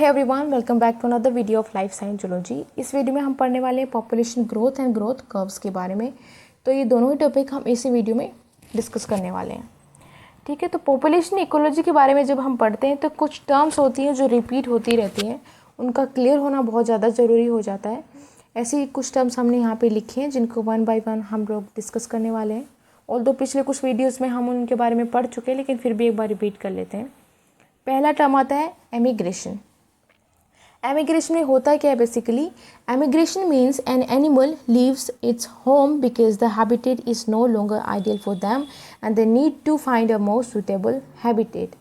Hey everyone, welcome back to another video of life science zoology. इस video में हम पढ़ने वाले हैं population growth and growth curves के बारे में। तो ये दोनों ही टॉपिक हम इसी वीडियो में डिस्कस करने वाले हैं। ठीक है, तो पॉपुलेशन इकोलॉजी के बारे में जब हम पढ़ते हैं तो कुछ टर्म्स होती हैं जो रिपीट होती रहती हैं, उनका क्लियर होना बहुत ज़्यादा ज़रूरी हो जाता है। ऐसी कुछ टर्म्स हमने यहाँ पर लिखे हैं जिनको वन बाई वन हम लोग डिस्कस करने वाले हैं। ऑल्दो पिछले कुछ वीडियोज़ में हम उनके बारे में पढ़ चुके हैं, लेकिन फिर भी एक बार रिपीट कर लेते हैं। पहला टर्म आता है एमिग्रेशन। एमिग्रेशन में होता क्या है basically? Emigration means an animal leaves its home because the habitat is no longer ideal for them and they need to find a more suitable habitat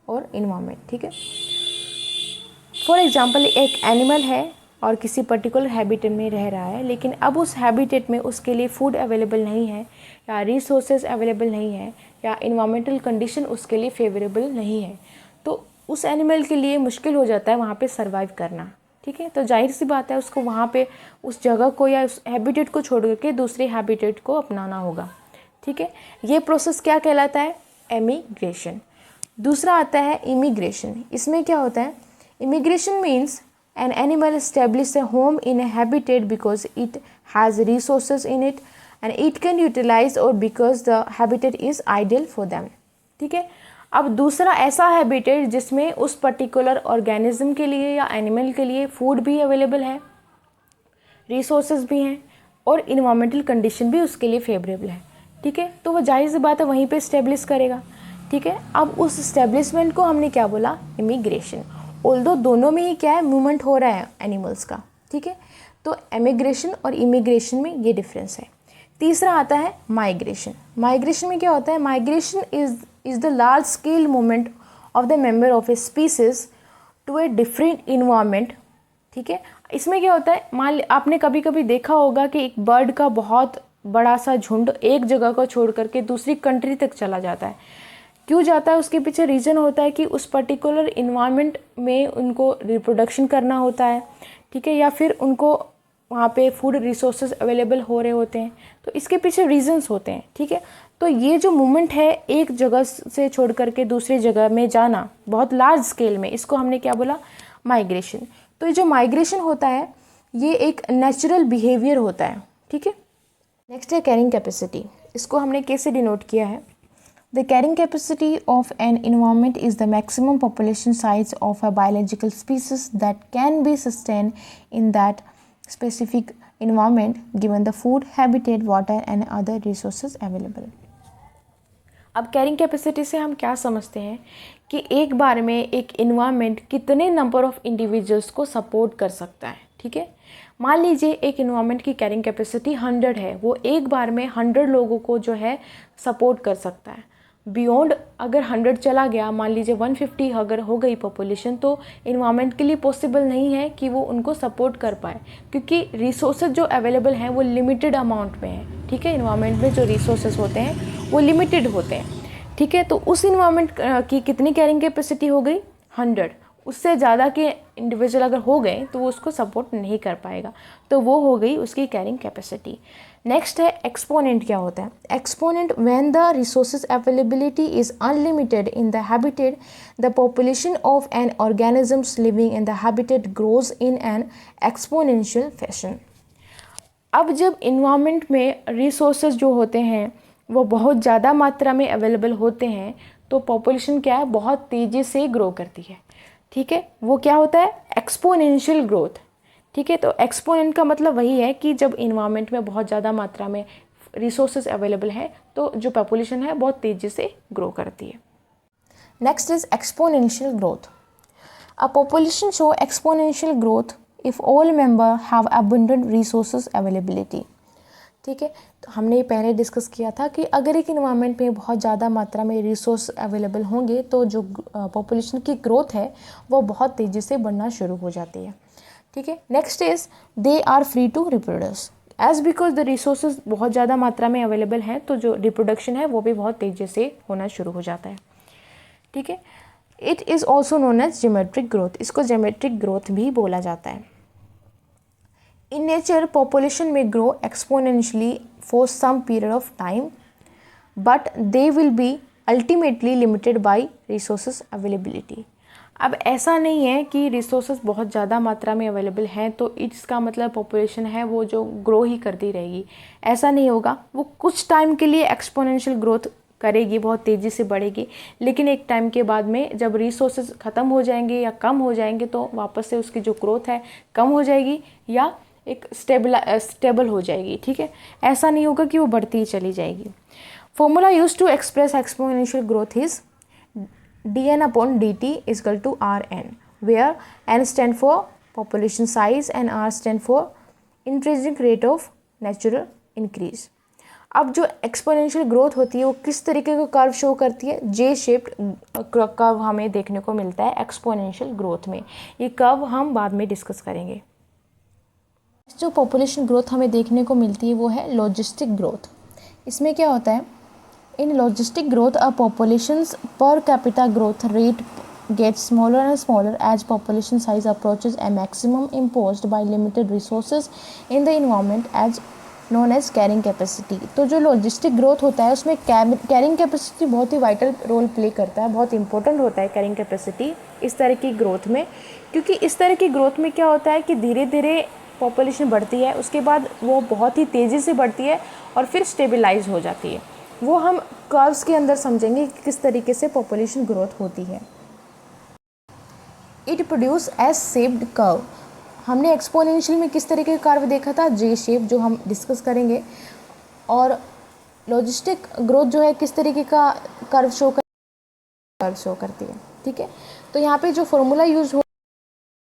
और इन्वायरमेंट। ठीक है, फॉर एग्जाम्पल एक animal है और किसी पर्टिकुलर हैबिटेट में रह रहा है, लेकिन अब उस हैबिटेट में उसके लिए फूड अवेलेबल नहीं है, या रिसोर्सेज अवेलेबल नहीं है, या इन्वायरमेंटल कंडीशन उसके लिए फेवरेबल नहीं है, तो उस एनिमल के लिए मुश्किल हो जाता है वहाँ पे सरवाइव करना। ठीक है, तो जाहिर सी बात है उसको वहाँ पे उस जगह को या उस हैबिटेट को छोड़ करके दूसरे हैबिटेट को अपनाना होगा। ठीक है, ये प्रोसेस क्या कहलाता है? एमिग्रेशन। दूसरा आता है इमिग्रेशन। इसमें क्या होता है? Immigration means an animal establish a home in a habitat because it has resources in it and it can utilise or because the habitat is ideal for them. ठीक है, अब दूसरा ऐसा हैबिटेट जिसमें उस पर्टिकुलर ऑर्गेनिज्म के लिए या एनिमल के लिए फूड भी अवेलेबल है, रिसोर्सेज भी हैं और इन्वायरमेंटल कंडीशन भी उसके लिए फेवरेबल है। ठीक है, तो वो जाहिर सी बात है वहीं पे इस्टेब्लिश करेगा। ठीक है, अब उस इस्टेब्लिशमेंट को हमने क्या बोला? इमिग्रेशन। ऑल्दो दोनों में ही क्या है, मूवमेंट हो रहा है एनिमल्स का। ठीक है, तो एमिग्रेशन और इमिग्रेशन में ये डिफरेंस है। तीसरा आता है माइग्रेशन। माइग्रेशन में क्या होता है? Migration is the large scale movement of the member of a species to a different environment. ठीक है, इसमें क्या होता है, मान आपने कभी कभी देखा होगा कि एक बर्ड का बहुत बड़ा सा झुंड एक जगह को छोड़ करके दूसरी कंट्री तक चला जाता है। क्यों जाता है? उसके पीछे रीज़न होता है कि उस पर्टिकुलर इन्वायरमेंट में उनको रिप्रोडक्शन करना होता है। ठीक है, या फिर उनको वहाँ पे फूड रिसोर्सेज अवेलेबल हो रहे होते हैं, तो इसके पीछे रीजंस होते हैं। ठीक है, तो ये जो मूवमेंट है एक जगह से छोड़ करके दूसरी जगह में जाना बहुत लार्ज स्केल में, इसको हमने क्या बोला? माइग्रेशन। तो ये जो माइग्रेशन होता है ये एक नेचुरल बिहेवियर होता है। ठीक है, नेक्स्ट है कैरिंग कैपेसिटी। इसको हमने कैसे डिनोट किया है? The carrying capacity of an environment is the maximum population size of a biological species that can be sustain in that specific environment given the food, habitat, water and other resources available। अब carrying capacity से हम क्या समझते हैं कि एक बार में एक इन्वायरमेंट कितने नंबर ऑफ इंडिविजुअल्स को सपोर्ट कर सकता है। ठीक है, मान लीजिए एक इन्वायरमेंट की कैरिंग कैपेसिटी 100 है, वो एक बार में 100 लोगों को जो है सपोर्ट कर सकता है। बियॉन्ड अगर 100 चला गया, मान लीजिए 150 अगर हो गई पॉपुलेशन, तो इन्वायरमेंट के लिए पॉसिबल नहीं है कि वो उनको सपोर्ट कर पाए, क्योंकि रिसोर्सेज जो अवेलेबल हैं वो लिमिटेड अमाउंट में है। ठीक है, इन्वायरमेंट में जो रिसोर्सेज होते हैं वो लिमिटेड होते हैं। ठीक है, तो उस इन्वायरमेंट की कितनी कैरिंग कैपेसिटी हो गई? 100। उससे ज़्यादा के इंडिविजुअल अगर हो गए तो वो उसको सपोर्ट नहीं कर पाएगा, तो वो हो गई उसकी कैरिंग कैपेसिटी। नेक्स्ट है एक्सपोनेंट। क्या होता है exponent? When the resources availability is unlimited in the habitat the population of N organisms living in the habitat grows in an exponential fashion. अब जब इन्वायरमेंट में रिसोर्सेज जो होते हैं वो बहुत ज़्यादा मात्रा में अवेलेबल होते हैं, तो पॉपुलेशन क्या है, बहुत तेज़ी से ग्रो करती है। ठीक है, वो क्या होता है? Exponential growth. ठीक है, तो एक्सपोनेंट का मतलब वही है कि जब इन्वायरमेंट में बहुत ज़्यादा मात्रा में रिसोर्सेज अवेलेबल है तो जो पॉपुलेशन है बहुत तेज़ी से ग्रो करती है। Next is exponential growth. A population show exponential growth if all member have abundant resources availability. ठीक है, तो हमने ये पहले डिस्कस किया था कि अगर एक इन्वायरमेंट में बहुत ज़्यादा मात्रा में रिसोर्स अवेलेबल होंगे तो जो पॉपुलेशन की ग्रोथ है वो बहुत तेज़ी से बढ़ना शुरू हो जाती है। ठीक है, next is they are free to reproduce as because the resources बहुत ज़्यादा मात्रा में अवेलेबल हैं, तो जो रिप्रोडक्शन है वो भी बहुत तेज़ी से होना शुरू हो जाता है। ठीक है, it is also known as geometric growth. इसको ज्योमेट्रिक ग्रोथ भी बोला जाता है। In nature, population may grow exponentially for some period of time, but they will be ultimately limited by resources availability. अब ऐसा नहीं है कि रिसोर्सेज बहुत ज़्यादा मात्रा में अवेलेबल हैं तो इसका मतलब पॉपुलेशन है वो जो ग्रो ही करती रहेगी, ऐसा नहीं होगा। वो कुछ टाइम के लिए एक्सपोनेंशियल ग्रोथ करेगी, बहुत तेज़ी से बढ़ेगी, लेकिन एक टाइम के बाद में जब रिसोर्सेज ख़त्म हो जाएंगे या कम हो जाएंगे तो वापस से उसकी जो ग्रोथ है कम हो जाएगी या एक स्टेबल हो जाएगी, ठीक है। ऐसा नहीं होगा कि वो बढ़ती ही चली जाएगी। Formula used to express exponential growth is dn/dt is equal to Rn, where n stand for population size and R stand for intrinsic rate of natural increase। अब जो एक्सपोनेंशियल ग्रोथ होती है वो किस तरीके का कर्व शो करती है, जे शेप्ड कर्व हमें देखने को मिलता है एक्सपोनेंशियल ग्रोथ में। ये कर्व हम बाद में डिस्कस करेंगे। जो पॉपुलेशन ग्रोथ हमें देखने को मिलती है वो है लॉजिस्टिक ग्रोथ। इसमें क्या होता है, in logistic growth a populations per capita growth rate gets smaller and smaller as population size approaches a maximum imposed by limited resources in the environment as known as carrying capacity। तो जो logistic growth होता है उसमें carrying capacity बहुत ही vital role play करता है, बहुत important होता है कैरिंग कैपेसिटी इस तरह की ग्रोथ में, क्योंकि इस तरह की ग्रोथ में क्या होता है कि धीरे धीरे पॉपुलेशन बढ़ती है, उसके बाद वो बहुत ही तेज़ी से बढ़ती है और फिर स्टेबलाइज हो जाती है। वो हम कर्व्स के अंदर समझेंगे कि किस तरीके से पॉपुलेशन ग्रोथ होती है। It produce S shaped curve. हमने एक्सपोनेंशियल में किस तरीके का कर्व देखा था, जे शेप, जो हम डिस्कस करेंगे। और लॉजिस्टिक ग्रोथ जो है किस तरीके का कर्व शो करती है, ठीक है। तो यहाँ पे जो फॉर्मूला यूज हो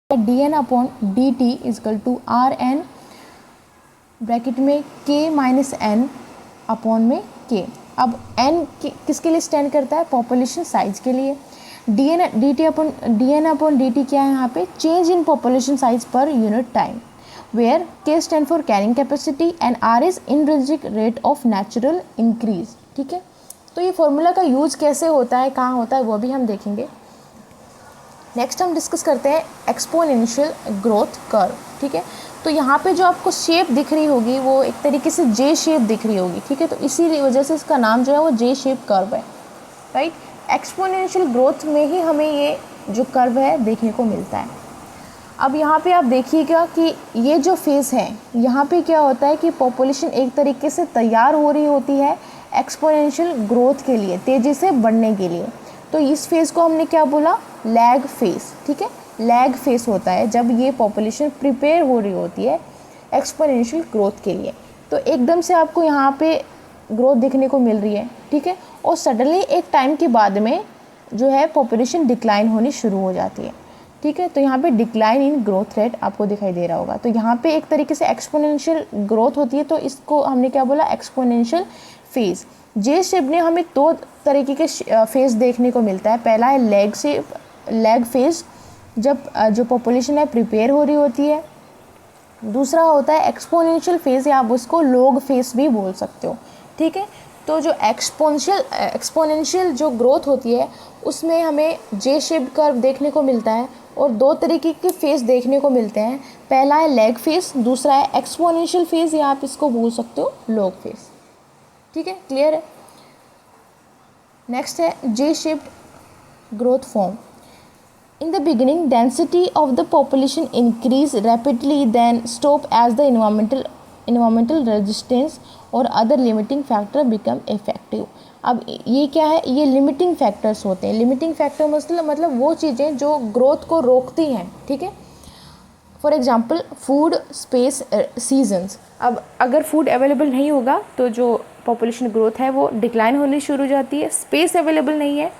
dn/dt is equal to Rn bracket में k-n अपॉन में k। अब n किसके लिए स्टैंड करता है, पॉपुलेशन साइज के लिए। dn/dt क्या है यहाँ पे, change in population size per unit time, where k stand for carrying capacity and r is intrinsic rate of natural increase, ठीक है। तो ये फॉर्मूला का यूज कैसे होता है, कहाँ होता है, वो भी हम देखेंगे। नेक्स्ट हम डिस्कस करते हैं एक्सपोनेंशियल ग्रोथ कर्व, ठीक है। तो यहाँ पे जो आपको शेप दिख रही होगी वो एक तरीके से जे शेप दिख रही होगी, ठीक है। तो इसी वजह से इसका नाम जो है वो जे शेप कर्व है, राइट। एक्सपोनेंशियल ग्रोथ में ही हमें ये जो कर्व है देखने को मिलता है। अब यहाँ पे आप देखिएगा कि ये जो फेज़ है यहाँ पे क्या होता है कि पॉपुलेशन एक तरीके से तैयार हो रही होती है एक्सपोनेंशियल ग्रोथ के लिए, तेज़ी से बढ़ने के लिए। तो इस फेज़ को हमने क्या बोला, लैग फेज़, ठीक है। लैग फेज़ होता है जब ये पॉपुलेशन प्रिपेयर हो रही होती है एक्सपोनेंशियल ग्रोथ के लिए। तो एकदम से आपको यहाँ पे ग्रोथ देखने को मिल रही है, ठीक है, और सडनली एक टाइम के बाद में जो है पॉपुलेशन डिक्लाइन होनी शुरू हो जाती है, ठीक है। तो यहाँ पे डिक्लाइन इन ग्रोथ रेट आपको दिखाई दे रहा होगा। तो यहाँ पे एक तरीके से एक्सपोनेंशियल ग्रोथ होती है, तो इसको हमने क्या बोला, एक्सपोनेंशियल फेज़। जे शेप ने हमें दो तरीके के फेज़ देखने को मिलता है। पहला है लैग फेज़, जब जो पॉपुलेशन है प्रिपेयर हो रही होती है। दूसरा होता है एक्सपोनेंशियल फेज़, या आप उसको लॉग फेज़ भी बोल सकते हो, ठीक है। तो जो एक्सपोनेंशियल जो ग्रोथ होती है उसमें हमें जे शेप कर्व देखने को मिलता है और दो तरीके के फेज़ देखने को मिलते हैं। पहला है लैग फेज़, दूसरा है एक्सपोनेंशियल फेज़, या आप इसको बोल सकते हो लॉग फेज़, ठीक है, क्लियर है। नेक्स्ट है जे shaped growth form. In the beginning, density of the population increase rapidly, then stop as the environmental resistance or other limiting factor become effective। अब ये क्या है, ये लिमिटिंग फैक्टर्स होते हैं। लिमिटिंग फैक्टर मतलब वो चीज़ें जो ग्रोथ को रोकती हैं, ठीक है। For example food, space, seasons. अब अगर फूड अवेलेबल नहीं होगा तो जो पॉपुलेशन ग्रोथ है वो डिक्लाइन होनी शुरू हो जाती है। स्पेस अवेलेबल नहीं है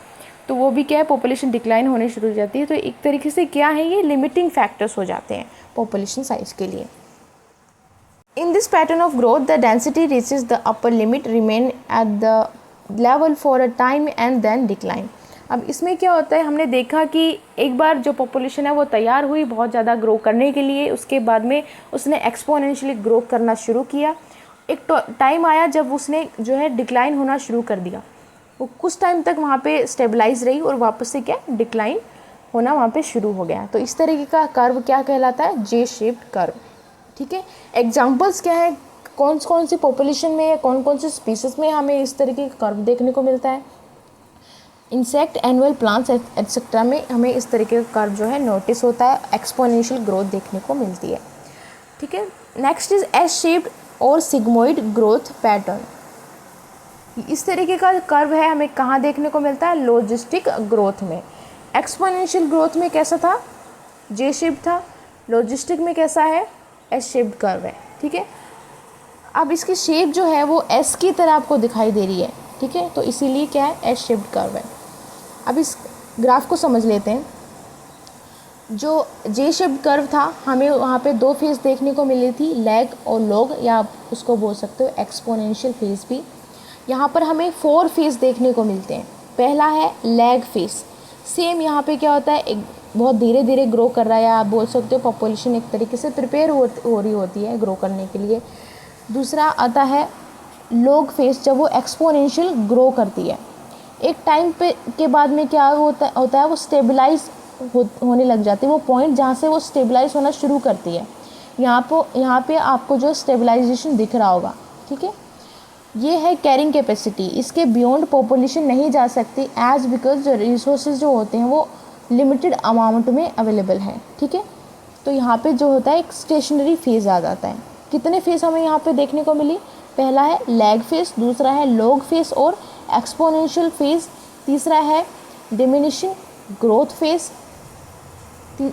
तो वो भी क्या है, पॉपुलेशन डिक्लाइन होने शुरू हो जाती है। तो एक तरीके से क्या है, ये लिमिटिंग फैक्टर्स हो जाते हैं पॉपुलेशन साइज के लिए। In this pattern of growth the density reaches the upper limit, remain at the level for a time and then decline. अब इसमें क्या होता है, हमने देखा कि एक बार जो पॉपुलेशन है वो तैयार हुई बहुत ज़्यादा ग्रो करने के लिए, उसके बाद में उसने एक्सपोनेंशियली ग्रो करना शुरू किया। एक टाइम आया जब उसने जो है डिक्लाइन होना शुरू कर दिया। वो कुछ टाइम तक वहाँ पे स्टेबलाइज रही और वापस से क्या डिक्लाइन होना वहाँ पे शुरू हो गया। तो इस तरीके का कर्व क्या कहलाता है, जे शेप्ड कर्व, ठीक है। एग्जांपल्स क्या है, कौन कौन सी पॉपुलेशन में, कौन कौन सी स्पीसीज में हमें इस तरीके का कर्व देखने को मिलता है। इंसेक्ट, एनुअल प्लांट्स एटसेट्रा में हमें इस तरीके का कर्व जो है नोटिस होता है, एक्सपोनेंशियल ग्रोथ देखने को मिलती है। ठीक है, नेक्स्ट इज एस शेप्ड और सिग्मोइड ग्रोथ पैटर्न। इस तरीके का कर्व है हमें कहाँ देखने को मिलता है, लॉजिस्टिक ग्रोथ में। एक्सपोनेंशियल ग्रोथ में कैसा था, जे शेप था, लॉजिस्टिक में कैसा है, एस शेप्ड कर्व है। ठीक है, अब इसकी शेप जो है वो एस की तरह आपको दिखाई दे रही है। ठीक है, तो इसीलिए क्या है, एस शेप्ड कर्व है। अब इस ग्राफ को समझ लेते हैं। जो जे शेप्ड कर्व था हमें वहाँ पे दो फेस देखने को मिली थी, लैग और लॉग, या आप उसको बोल सकते हो एक्सपोनेंशियल फेस भी। यहाँ पर हमें 4 फेस देखने को मिलते हैं। पहला है लैग फेस। सेम यहाँ पे क्या होता है, एक बहुत धीरे धीरे ग्रो कर रहा है, या आप बोल सकते हो पॉपुलेशन एक तरीके से प्रिपेयर हो रही होती है ग्रो करने के लिए। दूसरा आता है लॉग फेस, जब वो एक्सपोनेंशियल ग्रो करती है। एक टाइम पे के बाद में क्या होता है वो स्टेबलाइज होने लग जाती है। वो पॉइंट जहाँ से वो स्टेबलाइज होना शुरू करती है, यहाँ पे आपको जो स्टेबलाइजेशन दिख रहा होगा। ठीक है, ये है कैरिंग कैपेसिटी। इसके बियॉन्ड पॉपुलेशन नहीं जा सकती, एज बिकॉज जो रिसोर्सेज जो होते हैं वो लिमिटेड अमाउंट में अवेलेबल हैं। ठीक है, तो यहाँ पे जो होता है एक स्टेशनरी फेज़ आ जाता है। कितने फेज़ हमें यहाँ पे देखने को मिली, पहला है लैग फेज़, दूसरा है लॉग फेज़ और एक्सपोनेंशियल फेज़, तीसरा है डिमिनिशिंग ग्रोथ फेज़,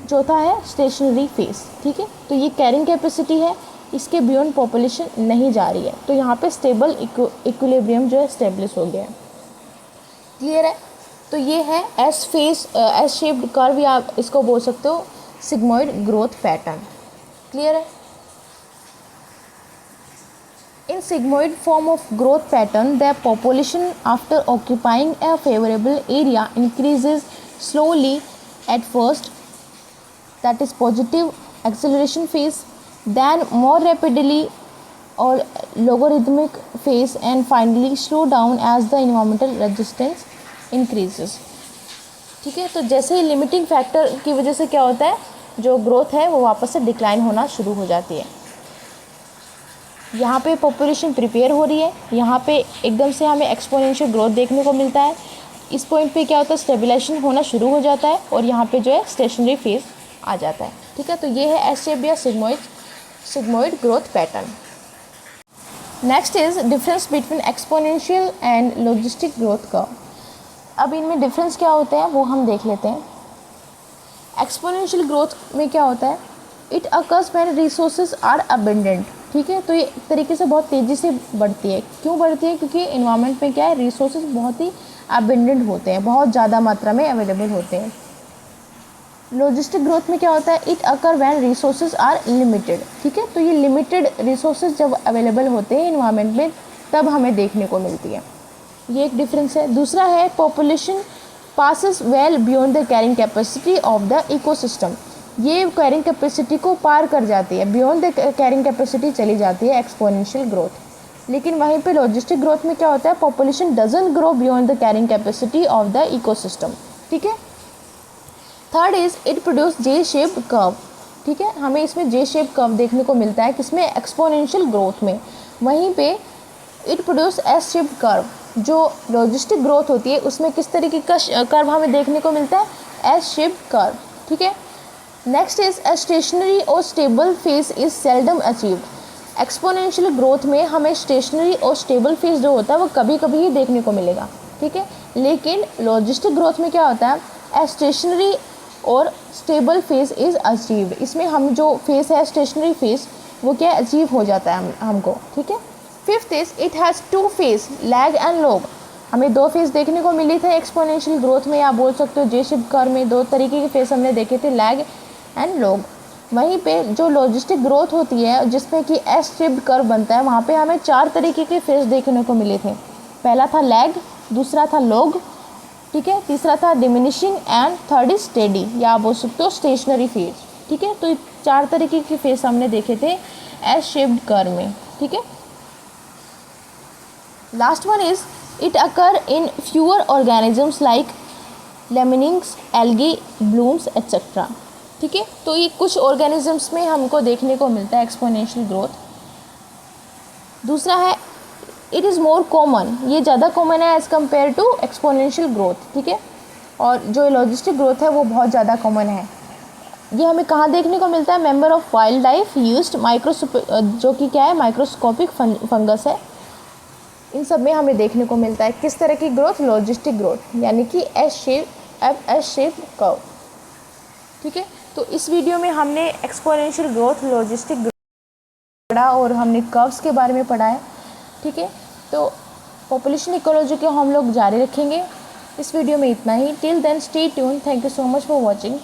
चौथा है स्टेशनरी फेज़। ठीक है, तो ये कैरिंग कैपेसिटी है, इसके बियॉन्ड पॉपुलेशन नहीं जा रही है, तो यहाँ पे स्टेबल इक्विलिब्रियम जो है स्टेब्लिश हो गया है। क्लियर है, तो ये है एस शेप्ड कर्व, या आप इसको बोल सकते हो सिग्मोइड ग्रोथ पैटर्न। क्लियर है। In sigmoid form of growth pattern, the population after occupying a favorable area increases slowly at first, that is positive acceleration phase, then more rapidly or logarithmic phase, and finally slow down as the environmental resistance increases. ठीक है, तो जैसे ही limiting factor की वजह से क्या होता है, जो ग्रोथ है वो वापस से डिक्लाइन होना शुरू हो जाती है। यहाँ पे पॉपुलेशन प्रिपेयर हो रही है, यहाँ पे एकदम से हमें एक्सपोनेंशियल ग्रोथ देखने को मिलता है। इस पॉइंट पे क्या होता है, स्टेबलाइजेशन होना शुरू हो जाता है, और यहाँ पे जो है स्टेशनरी फेज आ जाता है। ठीक है, तो ये है एस शेप या sigmoid growth pattern. Next is difference between exponential and logistic growth curve. अब इनमें डिफरेंस क्या होता है वो हम देख लेते हैं। एक्सपोनेंशियल ग्रोथ में क्या होता है, it occurs when resources are abundant. ठीक है, तो ये एक तरीके से बहुत तेज़ी से बढ़ती है। क्यों बढ़ती है, क्योंकि इन्वायरमेंट में क्या है, रिसोर्सेज बहुत ही अबंडेंट होते हैं, बहुत ज़्यादा मात्रा में अवेलेबल होते हैं। लॉजिस्टिक ग्रोथ में क्या होता है, it occur when resources are limited. ठीक है, तो ये लिमिटेड रिसोर्सेज जब अवेलेबल होते हैं इन्वायरमेंट में तब हमें देखने को मिलती है। ये एक डिफरेंस है। दूसरा है population passes well beyond the carrying capacity of the ecosystem. ये कैरिंग कैपेसिटी को पार कर जाती है, बियॉन्ड द कैरिंग कैपेसिटी चली जाती है एक्सपोनेंशियल ग्रोथ। लेकिन वहीं पे लॉजिस्टिक ग्रोथ में क्या होता है, population doesn't grow beyond the carrying capacity of the ecosystem. ठीक है। Third is it produce J shaped curve. ठीक है, हमें इसमें जे शेप कर्व देखने को मिलता है किसमें, एक्सपोनेंशियल ग्रोथ में। वहीं पे it produce S shaped curve. जो लॉजिस्टिक ग्रोथ होती है उसमें किस तरीके का कर्व हमें देखने को मिलता है, एस शेप्ड कर्व। ठीक है। नेक्स्ट इज ए स्टेशनरी और stable phase is seldom achieved. Exponential growth में हमें स्टेशनरी और स्टेबल फेज जो होता है वो कभी कभी ही देखने को मिलेगा। ठीक है, लेकिन लॉजिस्टिक ग्रोथ में क्या होता है, ए स्टेशनरी और स्टेबल फेज इज अचीव्ड। इसमें हम जो फेज है स्टेशनरी फेज वो क्या अचीव हो जाता है हमको। ठीक है। Fifth is it has two phase, lag and log. हमें दो फेज देखने को मिली थे एक्सपोनेंशियल ग्रोथ में, आप बोल सकते हो जे शेप कर्व में दो तरीके के फेज हमने देखे थे, लैग एंड लॉग। वहीं पे जो लॉजिस्टिक ग्रोथ होती है जिसमें कि एस शेप्ड कर्व बनता है, वहाँ पे हमें चार तरीके के फेज देखने को मिले थे। पहला था लैग, दूसरा था लॉग, ठीक है, तीसरा था diminishing and third is steady, या आप बोल सकते हो स्टेशनरी फेज। ठीक है, तो चार तरीके के फेज हमने देखे थे एस शेप्ड कर्व में। ठीक है। Last one is it occur in fewer organisms like lemmings, algae, blooms etcetera. ठीक है, तो ये कुछ ऑर्गेनिजम्स में हमको देखने को मिलता है एक्सपोनेंशियल ग्रोथ। दूसरा है इट इज़ मोर कॉमन, ये ज़्यादा कॉमन है as compare to exponential growth, ठीक है। और जो लॉजिस्टिक ग्रोथ है वो बहुत ज़्यादा कॉमन है। ये हमें कहाँ देखने को मिलता है, member of wild life used जो कि क्या है, माइक्रोस्कोपिक फंगस है। इन सब में हमें देखने को मिलता है किस तरह की ग्रोथ, लॉजिस्टिक ग्रोथ, यानी कि एस शेप कर्व, ठीक है। तो इस वीडियो में हमने एक्सपोनेंशियल ग्रोथ, लॉजिस्टिक ग्रोथ पढ़ा और हमने कर्व्स के बारे में पढ़ा है, ठीक है। तो पॉपुलेशन इकोलॉजी को हम लोग जारी रखेंगे। इस वीडियो में इतना ही। Till then stay tune. Thank you so much for watching.